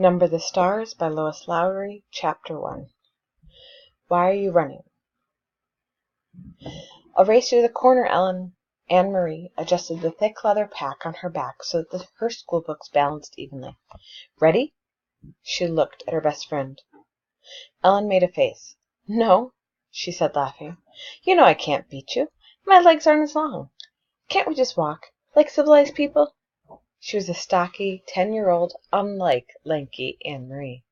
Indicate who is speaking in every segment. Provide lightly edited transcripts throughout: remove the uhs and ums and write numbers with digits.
Speaker 1: Number the Stars by Lois Lowry, Chapter 1. Why Are You Running? A race to the corner. Anne-Marie adjusted the thick leather pack on her back so that her schoolbooks balanced evenly. Ready? She looked at her best friend. Ellen made a face. No, she said, laughing. You know I can't beat you. My legs aren't as long. Can't we just walk, like civilized people? She was a stocky, 10-year-old, unlike lanky Anne-Marie.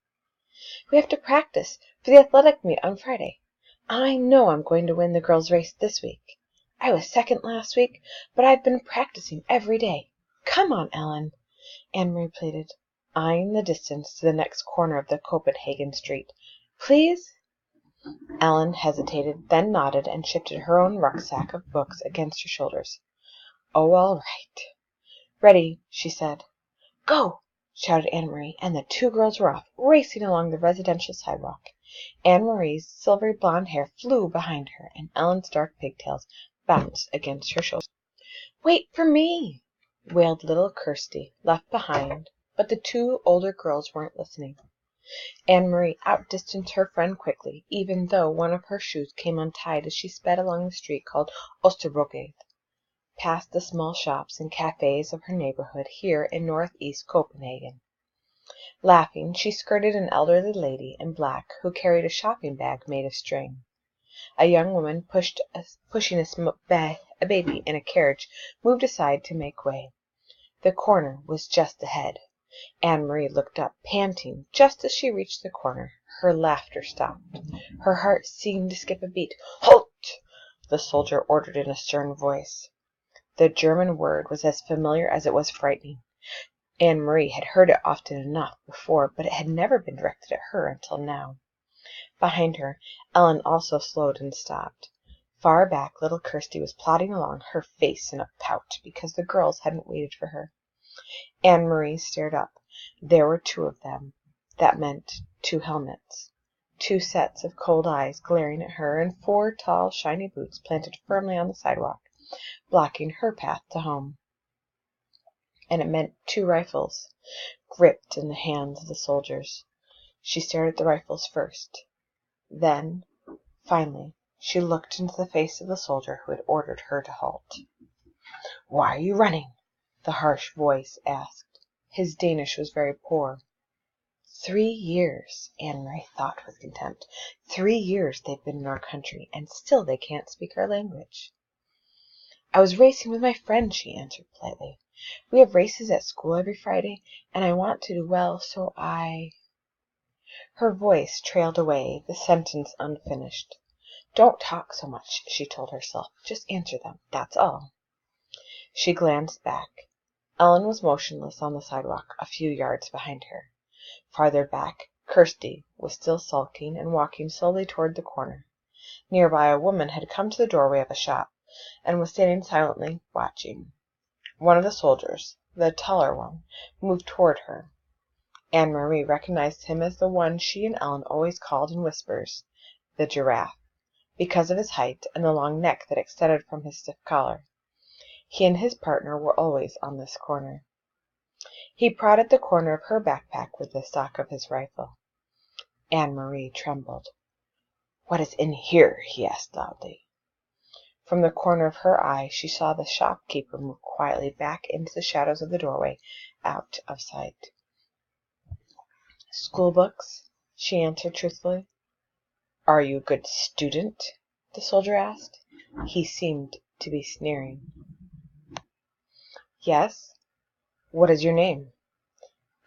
Speaker 1: We have to practice for the athletic meet on Friday. I know I'm going to win the girls' race this week. I was second last week, but I've been practicing every day. Come on, Ellen, Anne-Marie pleaded, eyeing the distance to the next corner of the Copenhagen street. Please? Ellen hesitated, then nodded and shifted her own rucksack of books against her shoulders. Oh, all right. Ready, she said. Go! Shouted Anne-Marie, and the two girls were off, racing along the residential sidewalk. Anne-Marie's silvery blonde hair flew behind her, and Ellen's dark pigtails bounced against her shoulders. Wait for me, wailed little Kirsty, left behind, but the two older girls weren't listening. Anne-Marie outdistanced her friend quickly, even though one of her shoes came untied as she sped along the street called Oosterbrogade, past the small shops and cafes of her neighborhood here in northeast Copenhagen. Laughing, she skirted an elderly lady in black who carried a shopping bag made of string. A young woman pushing a baby in a carriage moved aside to make way. The corner was just ahead. Anne-Marie looked up, panting. Just as she reached the corner, her laughter stopped. Her heart seemed to skip a beat. Halt! The soldier ordered in a stern voice. The German word was as familiar as it was frightening. Anne-Marie had heard it often enough before, but it had never been directed at her until now. Behind her, Ellen also slowed and stopped. Far back, little Kirsty was plodding along, her face in a pout, because the girls hadn't waited for her. Anne-Marie stared up. There were two of them. That meant 2 helmets. 2 sets of cold eyes glaring at her, and 4 tall, shiny boots planted firmly on the sidewalk, blocking her path to home. And it meant 2 rifles, gripped in the hands of the soldiers. She stared at the rifles first. Then, finally, she looked into the face of the soldier who had ordered her to halt. Why are you running? The harsh voice asked. His Danish was very poor. 3 years, Anne-Marie thought with contempt. 3 years they've been in our country, and still they can't speak our language. I was racing with my friend, she answered politely. We have races at school every Friday, and I want to do well, so I... Her voice trailed away, the sentence unfinished. Don't talk so much, she told herself. Just answer them, that's all. She glanced back. Ellen was motionless on the sidewalk, a few yards behind her. Farther back, Kirsty was still sulking and walking slowly toward the corner. Nearby, a woman had come to the doorway of a shop, and was standing silently, watching. One of the soldiers, the taller one, moved toward her. Anne-Marie recognized him as the one she and Ellen always called in whispers, the Giraffe, because of his height and the long neck that extended from his stiff collar. He and his partner were always on this corner. He prodded the corner of her backpack with the stock of his rifle. Anne-Marie trembled. What is in here? He asked loudly. From the corner of her eye she saw the shopkeeper move quietly back into the shadows of the doorway, out of sight. Schoolbooks, she answered truthfully. Are you a good student? The soldier asked. He seemed to be sneering. Yes. What is your name?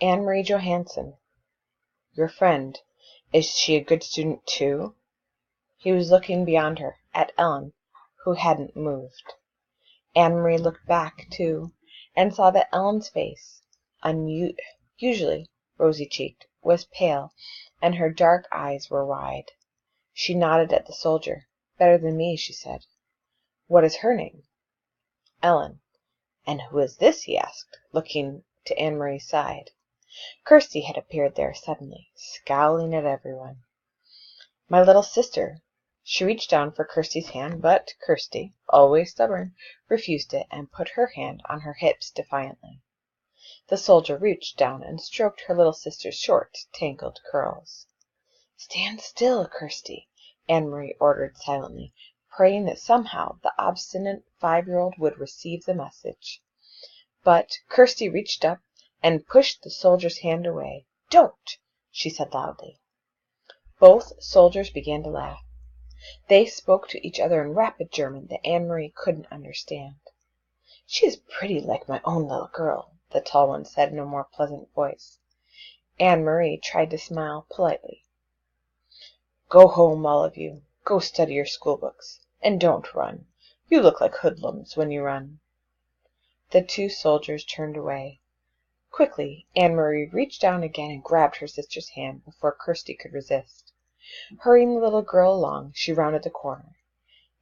Speaker 1: Anne-Marie Johansson. Your friend, is she a good student too? He was looking beyond her, at Ellen, who hadn't moved. Anne-Marie looked back, too, and saw that Ellen's face, usually rosy-cheeked, was pale, and her dark eyes were wide. She nodded at the soldier. Better than me, she said. What is her name? Ellen. And who is this? He asked, looking to Anne-Marie's side. Kirsty had appeared there suddenly, scowling at everyone. My little sister. She reached down for Kirsty's hand, but Kirsty, always stubborn, refused it and put her hand on her hips defiantly. The soldier reached down and stroked her little sister's short, tangled curls. "Stand still, Kirsty," Anne-Marie ordered silently, praying that somehow the obstinate 5-year-old would receive the message. But Kirsty reached up and pushed the soldier's hand away. "Don't!" she said loudly. Both soldiers began to laugh. They spoke to each other in rapid German that Anne-Marie couldn't understand. "She is pretty like my own little girl," the tall one said in a more pleasant voice. Anne-Marie tried to smile politely. "Go home, all of you. Go study your school books. And don't run. You look like hoodlums when you run." The two soldiers turned away. Quickly Anne-Marie reached down again and grabbed her sister's hand before Kirsty could resist. Hurrying the little girl along, she rounded the corner.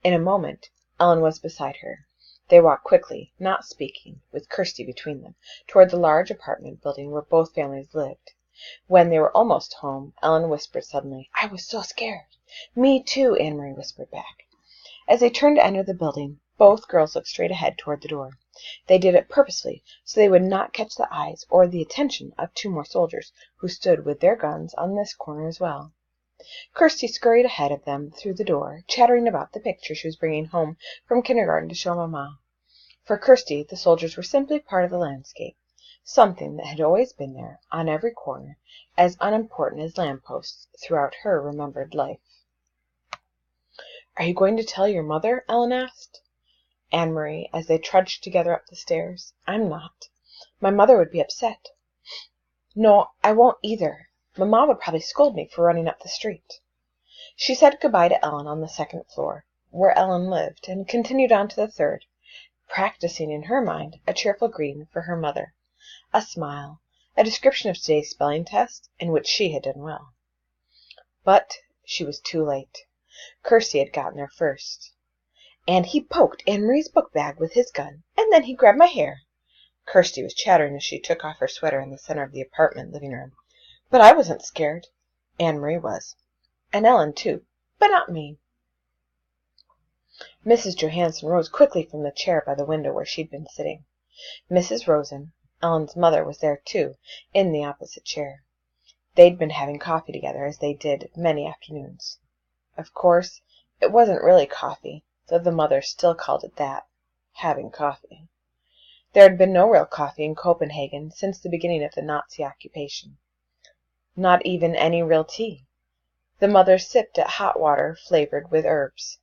Speaker 1: In a moment Ellen was beside her. They walked quickly, not speaking, with Kirsty between them, toward the large apartment building where both families lived. When they were almost home, Ellen whispered suddenly, "I was so scared." "Me too," Anne-Marie whispered back. As they turned to enter the building, both girls looked straight ahead toward the door. They did it purposely, so they would not catch the eyes or the attention of two more soldiers, who stood with their guns on this corner as well. Kirsty scurried ahead of them through the door, chattering about the picture she was bringing home from kindergarten to show Mamma. For Kirsty, the soldiers were simply part of the landscape, something that had always been there, on every corner, as unimportant as lampposts throughout her remembered life. "Are you going to tell your mother?" Ellen asked Anne-Marie as they trudged together up the stairs. "I'm not. My mother would be upset." "No, I won't either. Mamma would probably scold me for running up the street." She said good-bye to Ellen on the second floor, where Ellen lived, and continued on to the third, practicing in her mind a cheerful greeting for her mother, a smile, a description of today's spelling test, in which she had done well. But she was too late. Kirsty had gotten there first. "And he poked Anne-Marie's book bag with his gun, and then he grabbed my hair." Kirsty was chattering as she took off her sweater in the center of the apartment living room. "But I wasn't scared." Anne-Marie was. And Ellen, too, but not me. Mrs. Johansen rose quickly from the chair by the window where she'd been sitting. Mrs. Rosen, Ellen's mother, was there, too, in the opposite chair. They'd been having coffee together, as they did many afternoons. Of course, it wasn't really coffee, though the mother still called it that, having coffee. There had been no real coffee in Copenhagen since the beginning of the Nazi occupation. Not even any real tea. The mother sipped at hot water flavored with herbs.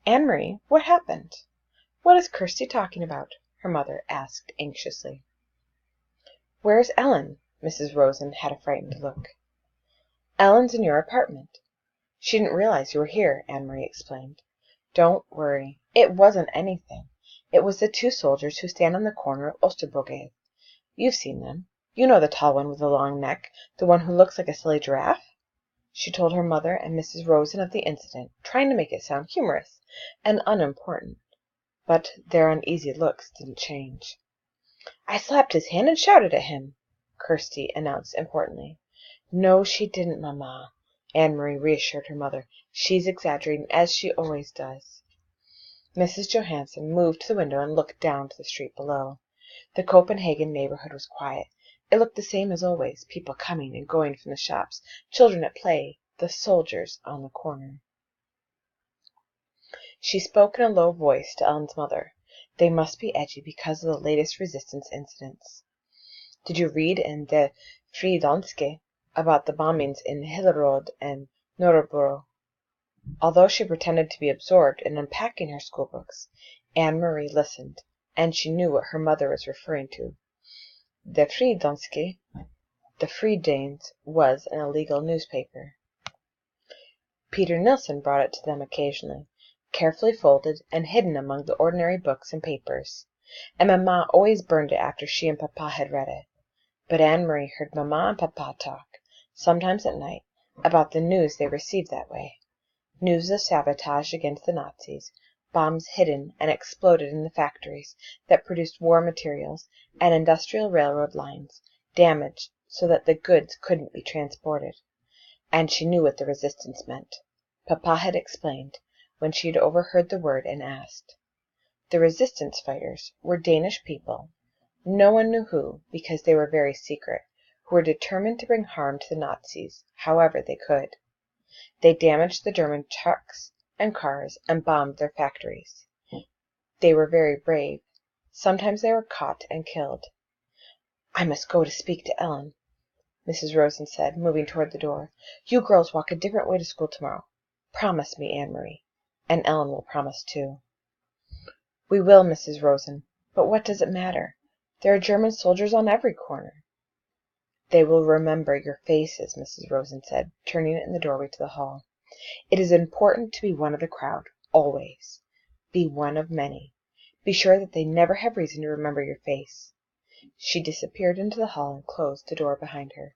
Speaker 1: "Anne-Marie, what happened? What is Kirsty talking about?" her mother asked anxiously. "Where's Ellen?" Mrs. Rosen had a frightened look. "Ellen's in your apartment. She didn't realize you were here," Anne-Marie explained. "Don't worry. It wasn't anything. It was the two soldiers who stand on the corner of Osterbrogade. You've seen them. You know the tall one with the long neck, the one who looks like a silly giraffe?" She told her mother and Mrs. Rosen of the incident, trying to make it sound humorous and unimportant. But their uneasy looks didn't change. "I slapped his hand and shouted at him," Kirsty announced importantly. "No, she didn't, Mamma," Anne-Marie reassured her mother. "She's exaggerating, as she always does." Mrs. Johansen moved to the window and looked down to the street below. The Copenhagen neighborhood was quiet. It looked the same as always, people coming and going from the shops, children at play, the soldiers on the corner. She spoke in a low voice to Ellen's mother. They must be edgy because of the latest resistance incidents. "Did you read in the Frie Danske about the bombings in Hillerød and Nørrebro?" Although she pretended to be absorbed in unpacking her schoolbooks, Anne-Marie listened, and she knew what her mother was referring to. The Frie Danske, the Free Danes, was an illegal newspaper. Peter Nilsson brought it to them occasionally, carefully folded and hidden among the ordinary books and papers, and Mamma always burned it after she and Papa had read it. But Anne-Marie heard Mamma and Papa talk, sometimes at night, about the news they received that way. News of sabotage against the Nazis, bombs hidden and exploded in the factories that produced war materials, and industrial railroad lines, damaged so that the goods couldn't be transported. And she knew what the resistance meant. Papa had explained, when she had overheard the word and asked. The resistance fighters were Danish people No one knew who, because they were very secret, who were determined to bring harm to the Nazis, however they could. They damaged the German trucks and cars and bombed their factories. They were very brave. Sometimes they were caught and killed. "I must go to speak to Ellen," Mrs. Rosen said, moving toward the door. "You girls walk a different way to school tomorrow. Promise me, Anne-Marie. And Ellen will promise too." "We will, Mrs. Rosen. But what does it matter? There are German soldiers on every corner." "They will remember your faces," Mrs. Rosen said, turning in the doorway to the hall. "It is important to be one of the crowd, always. Be one of many. Be sure that they never have reason to remember your face." She disappeared into the hall and closed the door behind her.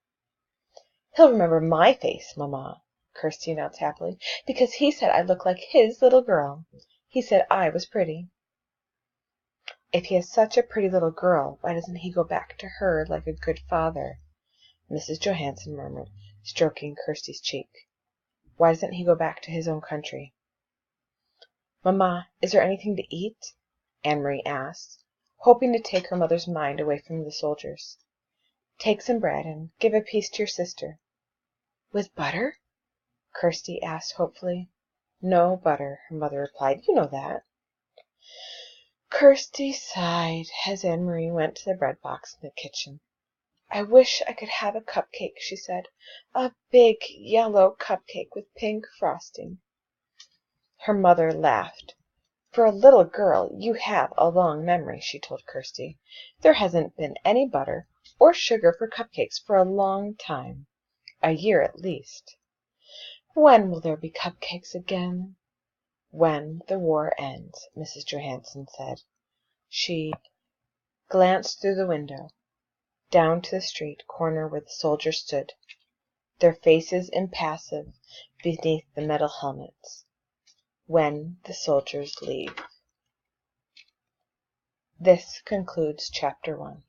Speaker 1: "He'll remember my face, Mamma," Kirsty announced happily, "because he said I looked like his little girl. He said I was pretty." "If he has such a pretty little girl, why doesn't he go back to her like a good father?" Mrs. Johansen murmured, stroking Kirsty's cheek. "Why doesn't he go back to his own country?" "Mamma, is there anything to eat?" Anne-Marie asked, hoping to take her mother's mind away from the soldiers. "Take some bread and give a piece to your sister." "With butter?" Kirsty asked hopefully. "No butter," her mother replied. "You know that." Kirsty sighed as Anne-Marie went to the bread box in the kitchen. "I wish I could have a cupcake," she said. "A big yellow cupcake with pink frosting." Her mother laughed. "For a little girl you have a long memory," she told Kirsty. "There hasn't been any butter or sugar for cupcakes for a long time. A year at least. When will there be cupcakes again?" "When the war ends," Mrs. Johansen said. She glanced through the window, down to the street corner where the soldiers stood, their faces impassive beneath the metal helmets. "When the soldiers leave." This concludes Chapter 1.